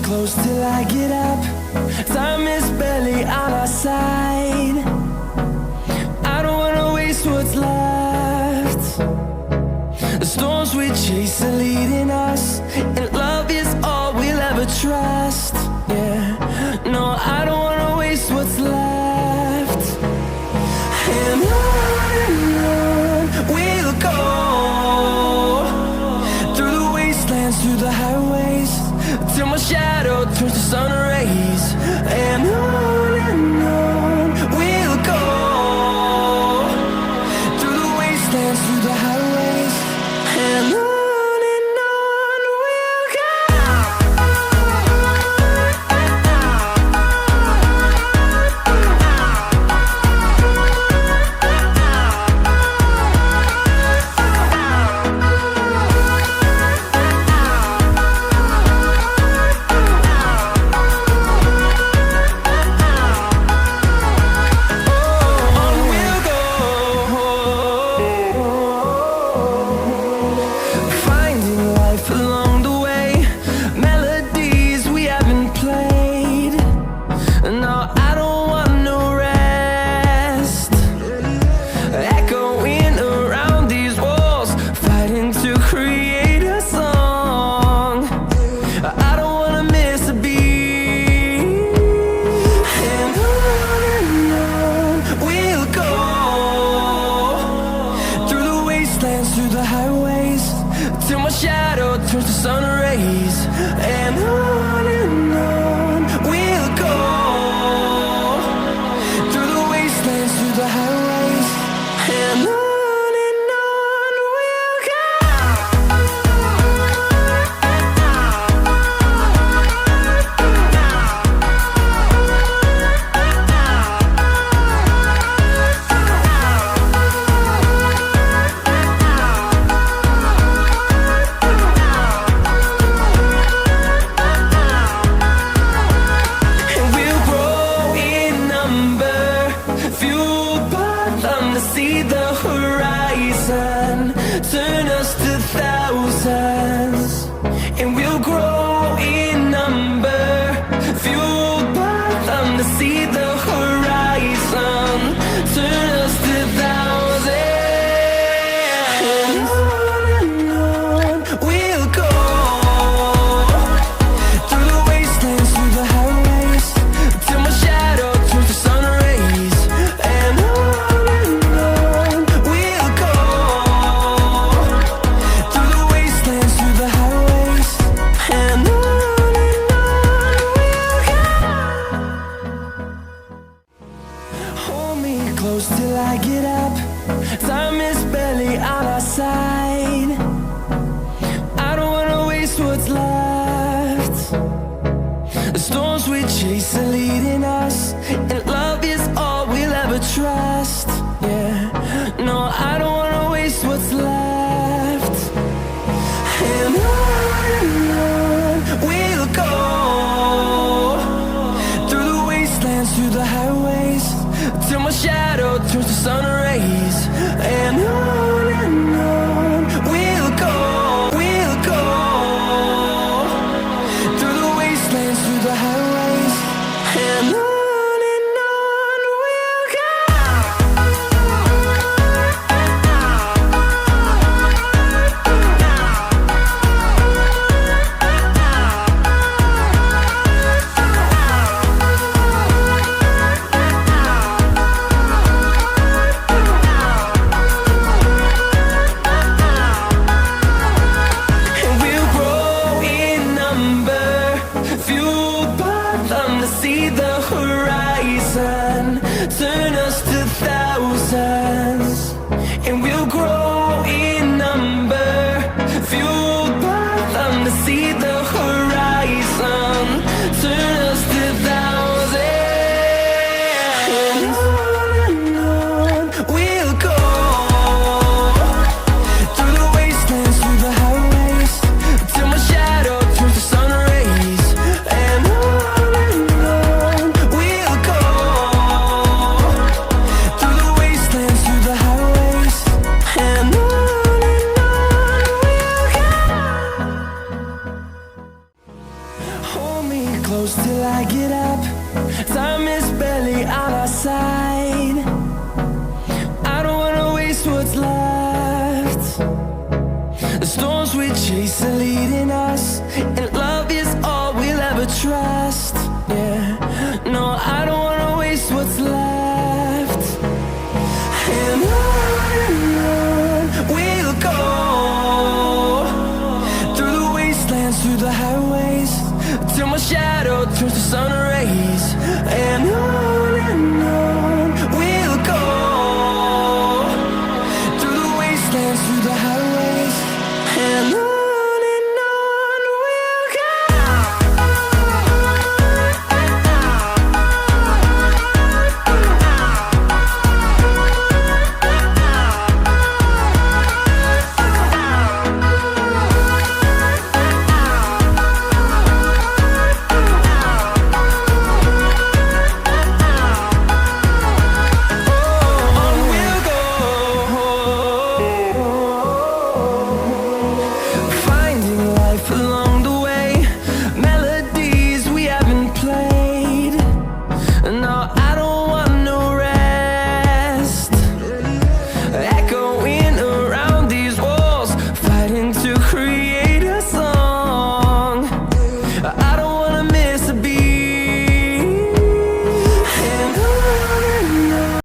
close till I get up. Time is barely on our side. I don't wanna waste what's left. The storms we chase are leading us, and love is all we'll ever trust. Yeah, no, I don't wanna waste what's left. And on we'll go, through the wastelands, through the highways, till my shadow turns to sun rays. And on we'll go, through the wastelands, through the highways, and on we'll go. Through the highways, till my shadow turns to sun rays. And on we'll go, through the wastelands, through the highways, and on we'll go. See the horizon turn us to thousands, and we'll grow in number, fueled by them. To see the horizon turn us to thousands, and on we'll go, through the wastelands, through the highways, till my shadow turns to sun rays. And close till I get up. Time is barely on our side. I don't wanna waste what's left. The storms we chase are leading us, and love is all we'll ever trust. Yeah, no, I don't wanna waste what's left. And on we'll go, through the wastelands, through the highways, till my shadow turns to sun rays. And on we'll go, through the wastelands, through the highways, and on we'll go. See the horizon turn us to thousands, and we'll grow in number, fueled by them. To see the horizon turn us to thousands, and on we'll go, through the wastelands, through the highways, till my shadow turns to sun rays. And close till I get up. Time is barely on our side. I don't wanna waste what's left. The storms we chase are leading us, and love is all we'll ever trust. Yeah, no, I don't wanna waste what's left. And on we'll go, through the wastelands, through the highways, till my shadow